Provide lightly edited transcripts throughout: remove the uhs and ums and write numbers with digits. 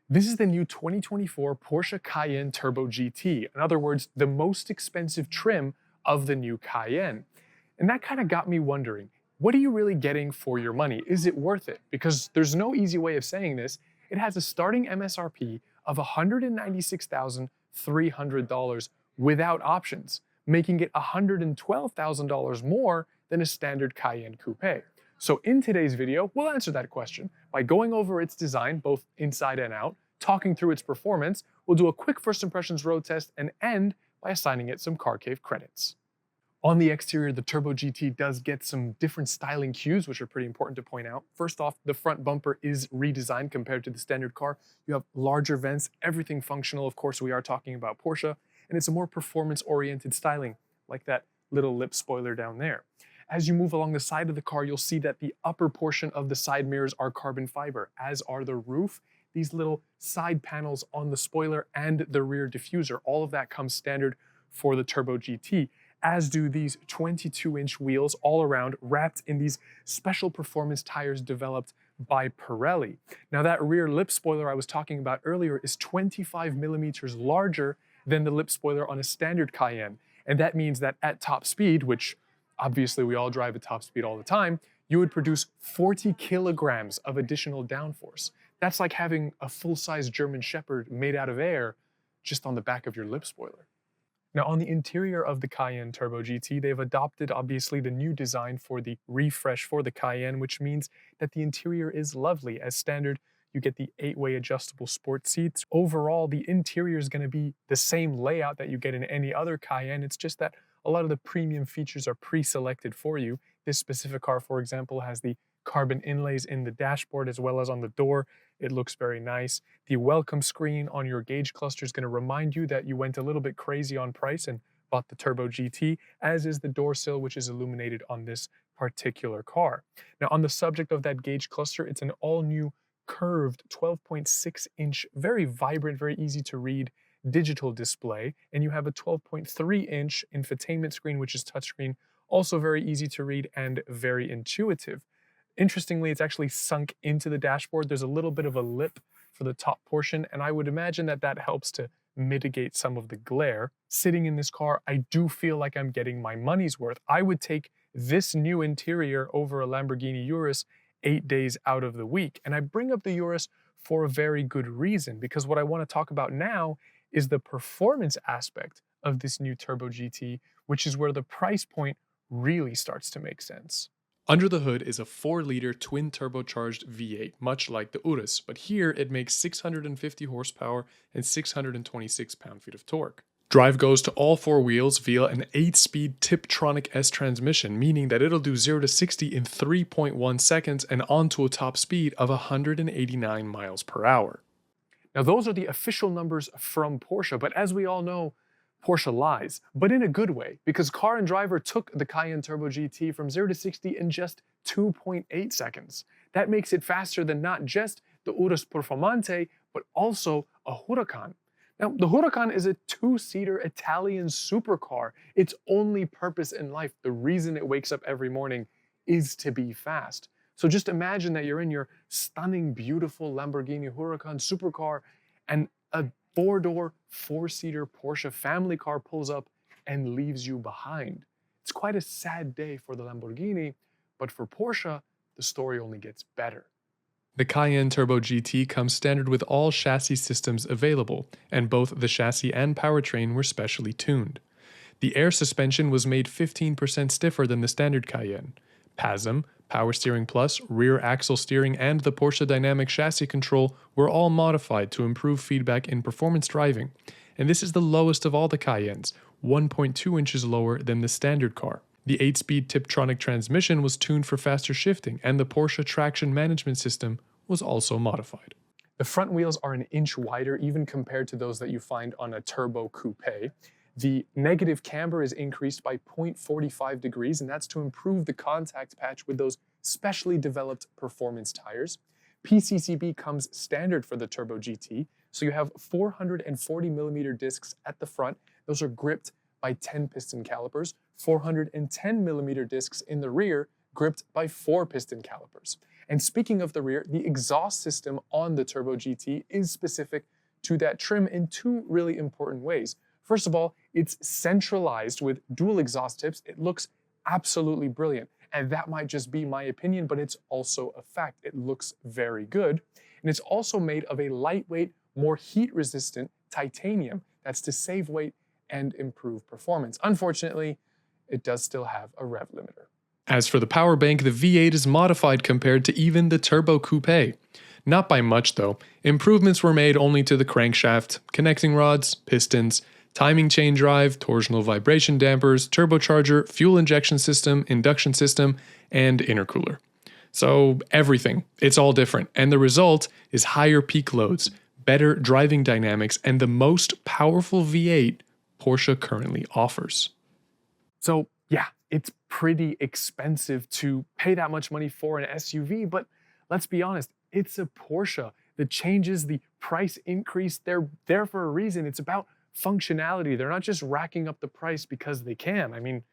This is the new 2024 Porsche Cayenne Turbo GT. In other words, the most expensive trim of the new Cayenne. And that kind of got me wondering, what are you really getting for your money? Is it worth it? Because there's no easy way of saying this. It has a starting MSRP of $196,300 without options, making it $112,000 more than a standard Cayenne Coupe. So in today's video, we'll answer that question by going over its design, both inside and out, talking through its performance. We'll do a quick first impressions road test and end by assigning it some CarCave credits. On the exterior, the Turbo GT does get some different styling cues, which are pretty important to point out. First off, the front bumper is redesigned compared to the standard car. You have larger vents, everything functional. Of course, we are talking about Porsche, and it's a more performance-oriented styling, like that little lip spoiler down there. As you move along the side of the car, you'll see that the upper portion of the side mirrors are carbon fiber, as are the roof, these little side panels on the spoiler, and the rear diffuser. All of that comes standard for the Turbo GT, as do these 22-inch wheels all around, wrapped in these special performance tires developed by Pirelli. Now that rear lip spoiler I was talking about earlier is 25 millimeters larger than the lip spoiler on a standard Cayenne, and that means that at top speed, which obviously we all drive at top speed all the time, you would produce 40 kilograms of additional downforce. That's like having a full-size German Shepherd made out of air just on the back of your lip spoiler. Now on the interior of the Cayenne Turbo GT, they've adopted obviously the new design for the refresh for the Cayenne, which means that the interior is lovely. As standard, you get the 8-way adjustable sport seats. Overall, the interior is going to be the same layout that you get in any other Cayenne. It's just that a lot of the premium features are pre-selected for you. This specific car, for example, has the carbon inlays in the dashboard as well as on the door. It looks very nice. The welcome screen on your gauge cluster is going to remind you that you went a little bit crazy on price and bought the Turbo GT, as is the door sill, which is illuminated on this particular car. Now, on the subject of that gauge cluster, it's an all-new curved 12.6-inch, very vibrant, very easy to read digital display, and you have a 12.3-inch infotainment screen, which is touchscreen, also very easy to read and very intuitive. Interestingly, it's actually sunk into the dashboard. There's a little bit of a lip for the top portion, and I would imagine that that helps to mitigate some of the glare. Sitting in this car, I do feel like I'm getting my money's worth. I would take this new interior over a Lamborghini Urus 8 days out of the week. And I bring up the Urus for a very good reason, because what I want to talk about now is the performance aspect of this new Turbo GT, which is where the price point really starts to make sense. Under the hood is a 4-liter twin turbocharged V8, much like the Urus, but here it makes 650 horsepower and 626 pound-feet of torque. Drive goes to all 4 wheels via an 8-speed Tiptronic S transmission, meaning that it'll do 0 to 60 in 3.1 seconds and onto a top speed of 189 miles per hour. Now those are the official numbers from Porsche, but as we all know, Porsche lies, but in a good way, because Car and Driver took the Cayenne Turbo GT from 0 to 60 in just 2.8 seconds. That makes it faster than not just the Urus Performante, but also a Huracan. Now, the Huracan is a 2-seater Italian supercar. Its only purpose in life, the reason it wakes up every morning, is to be fast. So just imagine that you're in your stunning, beautiful Lamborghini Huracan supercar, and a 4-door, 4-seater Porsche family car pulls up and leaves you behind. It's quite a sad day for the Lamborghini, but for Porsche, the story only gets better. The Cayenne Turbo GT comes standard with all chassis systems available, and both the chassis and powertrain were specially tuned. The air suspension was made 15% stiffer than the standard Cayenne. PASM, Power Steering Plus, rear axle steering, and the Porsche Dynamic Chassis Control were all modified to improve feedback in performance driving, and this is the lowest of all the Cayennes, 1.2 inches lower than the standard car. The 8-speed Tiptronic transmission was tuned for faster shifting, and the Porsche Traction Management System was also modified. The front wheels are an inch wider, even compared to those that you find on a turbo coupe. The negative camber is increased by 0.45 degrees, and that's to improve the contact patch with those specially developed performance tires. PCCB comes standard for the Turbo GT, so you have 440 millimeter discs at the front. Those are gripped by 10 piston calipers, 410 millimeter discs in the rear, gripped by 4 piston calipers. And speaking of the rear, the exhaust system on the Turbo GT is specific to that trim in two really important ways. First of all, it's centralized with dual exhaust tips. It looks absolutely brilliant. And that might just be my opinion, but it's also a fact. It looks very good. And it's also made of a lightweight, more heat-resistant titanium. That's to save weight and improve performance. Unfortunately, it does still have a rev limiter. As for the power bank, the V8 is modified compared to even the Turbo Coupe. Not by much though. Improvements were made only to the crankshaft, connecting rods, pistons, timing chain drive, torsional vibration dampers, turbocharger, fuel injection system, induction system, and intercooler. So everything, it's all different, and the result is higher peak loads, better driving dynamics, and the most powerful V8 Porsche currently offers. So yeah, it's pretty expensive to pay that much money for an SUV, but let's be honest, it's a Porsche. The changes, the price increase, they're there for a reason. It's about functionality. They're not just racking up the price because they can. I mean,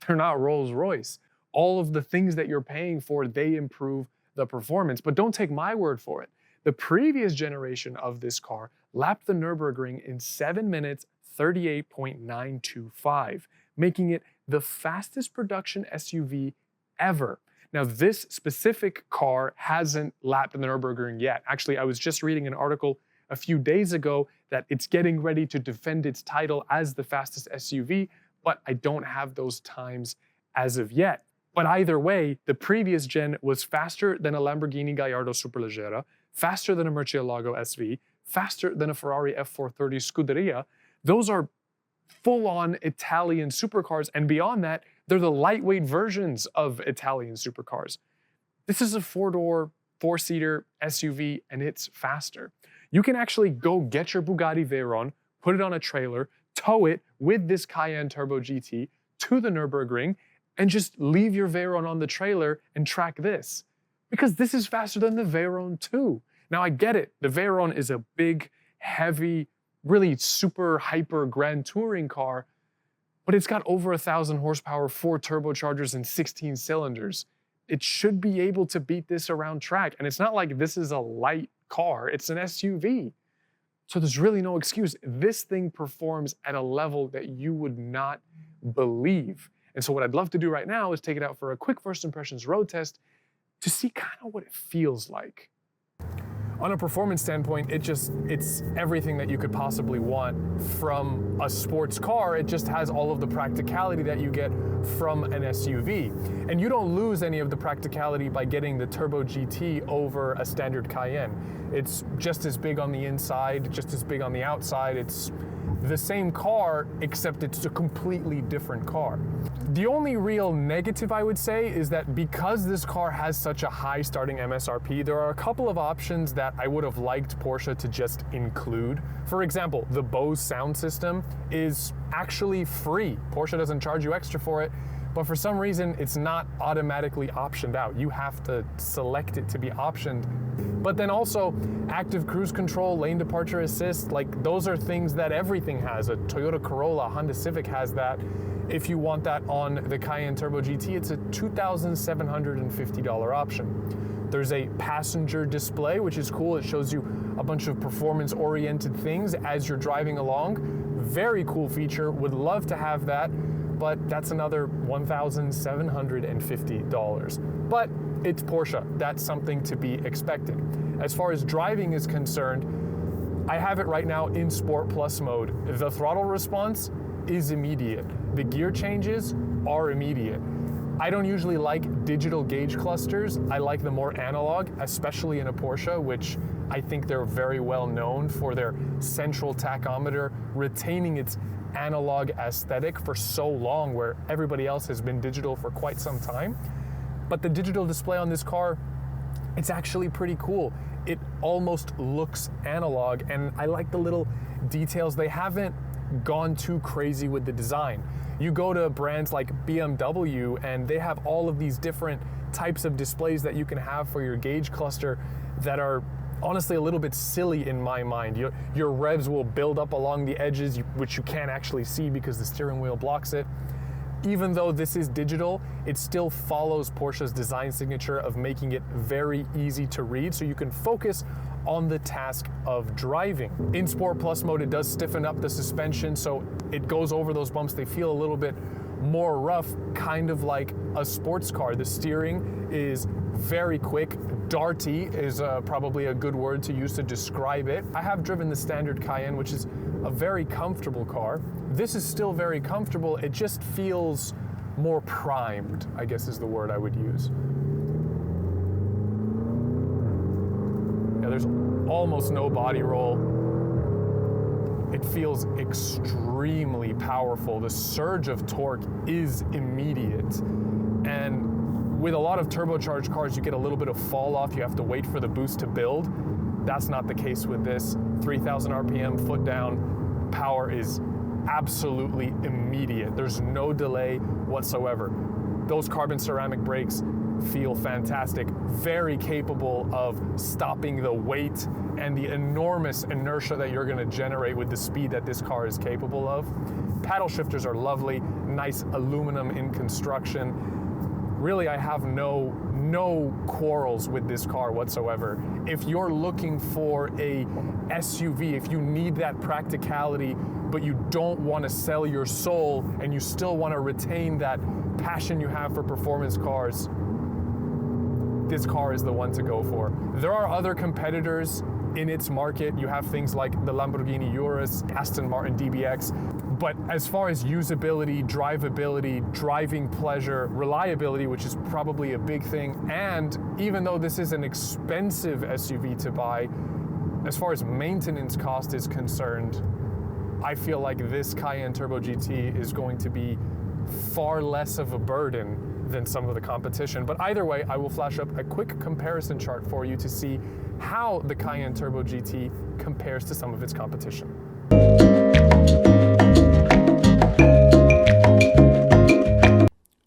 they're not Rolls-Royce. All of the things that you're paying for, they improve the performance. But don't take my word for it. The previous generation of this car lapped the Nurburgring in 7 minutes, 38.925, making it the fastest production SUV ever. Now, this specific car hasn't lapped the Nurburgring yet. Actually, I was just reading an article a few days ago that it's getting ready to defend its title as the fastest SUV, but I don't have those times as of yet. But either way, the previous gen was faster than a Lamborghini Gallardo Superleggera, faster than a Murcielago SV, faster than a Ferrari F430 Scuderia. Those are full-on Italian supercars, and beyond that, they're the lightweight versions of Italian supercars. This is a four-door, four-seater SUV, and it's faster. You can actually go get your Bugatti Veyron, put it on a trailer, tow it with this Cayenne Turbo GT to the Nürburgring, and just leave your Veyron on the trailer and track this. Because this is faster than the Veyron too. Now I get it, the Veyron is a big, heavy, really super hyper grand touring car, but it's got over 1,000 horsepower, 4 turbochargers, and 16 cylinders. It should be able to beat this around track. And it's not like this is a light car, it's an SUV. So there's really no excuse. This thing performs at a level that you would not believe. And so what I'd love to do right now is take it out for a quick first impressions road test to see kind of what it feels like. On a performance standpoint, it's everything that you could possibly want from a sports car. It just has all of the practicality that you get from an SUV. And you don't lose any of the practicality by getting the Turbo GT over a standard Cayenne. It's just as big on the inside, just as big on the outside. It's the same car, except it's a completely different car. The only real negative I would say is that because this car has such a high starting MSRP, there are a couple of options that I would have liked Porsche to just include. For example, the Bose sound system is actually free. Porsche doesn't charge you extra for it, but for some reason it's not automatically optioned out. You have to select it to be optioned. But then also active cruise control, lane departure assist, like those are things that everything has. A Toyota Corolla, Honda Civic has that. If you want that on the Cayenne Turbo GT, it's a $2,750 option. There's a passenger display, which is cool. It shows you a bunch of performance-oriented things as you're driving along. Very cool feature, would love to have that, but that's another $1,750. But it's Porsche, that's something to be expected. As far as driving is concerned, I have it right now in Sport Plus mode. The throttle response is immediate. The gear changes are immediate. I don't usually like digital gauge clusters. I like the more analog, especially in a Porsche, which I think they're very well known for their central tachometer retaining its analog aesthetic for so long, where everybody else has been digital for quite some time. But the digital display on this car, it's actually pretty cool. It almost looks analog, and I like the little details. They haven't gone too crazy with the design. You go to brands like BMW and they have all of these different types of displays that you can have for your gauge cluster that are honestly a little bit silly in my mind. Your revs will build up along the edges, which you can't actually see because the steering wheel blocks it. Even though this is digital, it still follows Porsche's design signature of making it very easy to read, so you can focus on the task of driving. In Sport Plus mode, it does stiffen up the suspension, so it goes over those bumps. They feel a little bit more rough, kind of like a sports car. The steering is very quick. Darty is probably a good word to use to describe it. I have driven the standard Cayenne, which is a very comfortable car. This is still very comfortable. It just feels more primed, I guess is the word I would use. Yeah, there's almost no body roll. It feels extremely powerful. The surge of torque is immediate. And with a lot of turbocharged cars, you get a little bit of fall off. You have to wait for the boost to build. That's not the case with this. 3,000 RPM, foot down, power is absolutely immediate. There's no delay whatsoever. Those carbon ceramic brakes feel fantastic, very capable of stopping the weight and the enormous inertia that you're gonna generate with the speed that this car is capable of. Paddle shifters are lovely, nice aluminum in construction. Really, I have no quarrels with this car whatsoever. If you're looking for a SUV, if you need that practicality, but you don't want to sell your soul and you still want to retain that passion you have for performance cars, this car is the one to go for. There are other competitors in its market. You have things like the Lamborghini Urus, Aston Martin DBX, but as far as usability, drivability, driving pleasure, reliability, which is probably a big thing, and even though this is an expensive SUV to buy, as far as maintenance cost is concerned, I feel like this Cayenne Turbo GT is going to be far less of a burden than some of the competition. But either way, I will flash up a quick comparison chart for you to see how the Cayenne Turbo GT compares to some of its competition.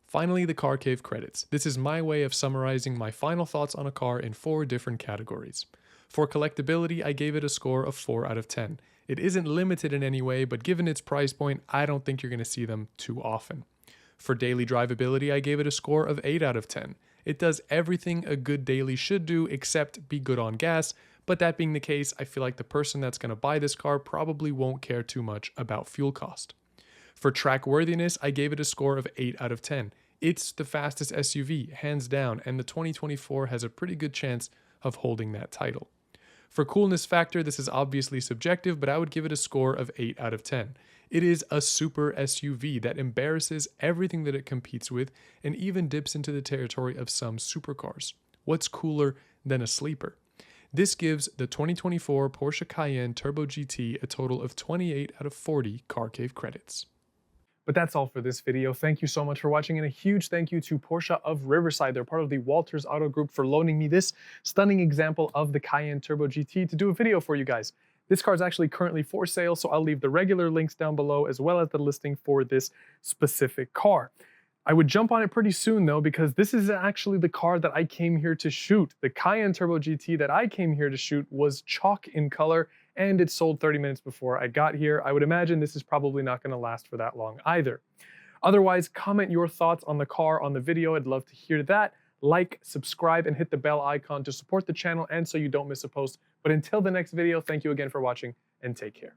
Finally, the Car Cave credits. This is my way of summarizing my final thoughts on a car in 4 different categories. For collectability, I gave it a score of 4 out of 10. It isn't limited in any way, but given its price point, I don't think you're going to see them too often. For daily drivability, I gave it a score of 8 out of 10. It does everything a good daily should do except be good on gas, but that being the case, I feel like the person that's going to buy this car probably won't care too much about fuel cost. For track worthiness, I gave it a score of 8 out of 10. It's the fastest SUV, hands down, and the 2024 has a pretty good chance of holding that title. For coolness factor, this is obviously subjective, but I would give it a score of 8 out of 10. It is a super SUV that embarrasses everything that it competes with and even dips into the territory of some supercars. What's cooler than a sleeper? This gives the 2024 Porsche Cayenne Turbo GT a total of 28 out of 40 Car Cave credits. But that's all for this video. Thank you so much for watching, and a huge thank you to Porsche of Riverside. They're part of the Walters Auto Group for loaning me this stunning example of the Cayenne Turbo GT to do a video for you guys. This car is actually currently for sale, so I'll leave the regular links down below as well as the listing for this specific car. I would jump on it pretty soon though, because this is actually the car that I came here to shoot. The Cayenne Turbo GT that I came here to shoot was chalk in color, and it sold 30 minutes before I got here. I would imagine this is probably not going to last for that long either. Otherwise, comment your thoughts on the car on the video. I'd love to hear that. Like, subscribe, and hit the bell icon to support the channel and so you don't miss a post. But until the next video, thank you again for watching, and take care.